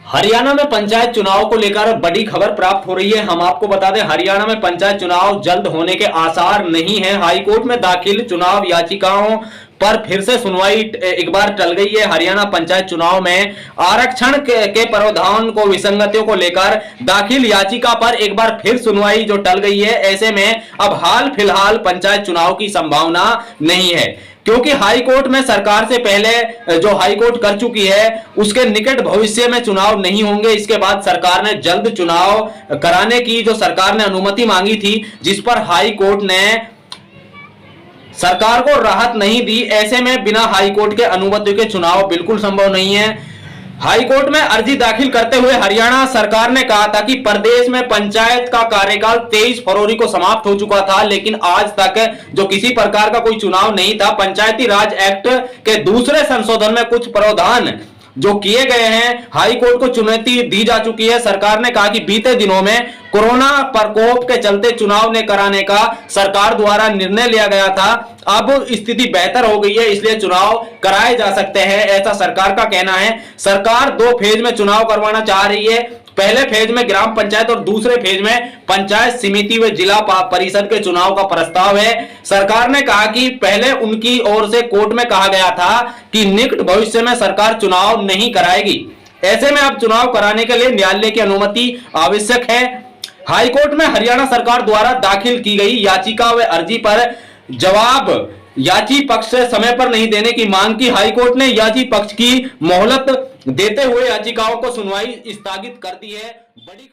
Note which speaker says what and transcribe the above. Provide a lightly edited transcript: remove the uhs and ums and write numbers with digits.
Speaker 1: हरियाणा में पंचायत चुनाव को लेकर बड़ी खबर प्राप्त हो रही है। हम आपको बता दें, हरियाणा में पंचायत चुनाव जल्द होने के आसार नहीं है। हाईकोर्ट में दाखिल चुनाव याचिकाओं पर फिर से सुनवाई एक बार टल गई है। हरियाणा पंचायत चुनाव में आरक्षण के प्रावधान को विसंगतियों को लेकर दाखिल याचिका पर एक बार फिर सुनवाई जो टल गई है। ऐसे में अब हाल फिलहाल पंचायत चुनाव की संभावना नहीं है, क्योंकि हाईकोर्ट में सरकार से पहले जो हाईकोर्ट कर चुकी है उसके निकट भविष्य में चुनाव नहीं होंगे। इसके बाद सरकार ने जल्द चुनाव कराने की जो सरकार ने अनुमति मांगी थी, जिस पर हाईकोर्ट ने सरकार को राहत नहीं दी। ऐसे में बिना हाईकोर्ट के अनुमति के चुनाव बिल्कुल संभव नहीं है। हाईकोर्ट में अर्जी दाखिल करते हुए हरियाणा सरकार ने कहा था कि प्रदेश में पंचायत का कार्यकाल 23 फरवरी को समाप्त हो चुका था, लेकिन आज तक जो किसी प्रकार का कोई चुनाव नहीं था। पंचायती राज एक्ट के दूसरे संशोधन में कुछ प्रावधान जो किए गए हैं, हाईकोर्ट को चुनौती दी जा चुकी है। सरकार ने कहा कि बीते दिनों में कोरोना प्रकोप के चलते चुनाव ने कराने का सरकार द्वारा निर्णय लिया गया था। अब स्थिति बेहतर हो गई है, इसलिए चुनाव कराए जा सकते हैं, ऐसा सरकार का कहना है। सरकार 2 फेज में चुनाव करवाना चाह रही है। पहले फेज में ग्राम पंचायत और दूसरे फेज में पंचायत समिति व जिला परिषद के चुनाव का प्रस्ताव है। सरकार ने कहा कि पहले उनकी ओर से कोर्ट में कहा गया था कि निकट भविष्य में सरकार चुनाव नहीं कराएगी। ऐसे में अब चुनाव कराने के लिए न्यायालय की अनुमति आवश्यक है। हाईकोर्ट में हरियाणा सरकार द्वारा दाखिल की गई याचिका व अर्जी पर जवाब याची पक्ष से समय पर नहीं देने की मांग की। हाईकोर्ट ने याची पक्ष की मोहलत देते हुए याचिकाओं को सुनवाई स्थगित कर दी है। बड़ी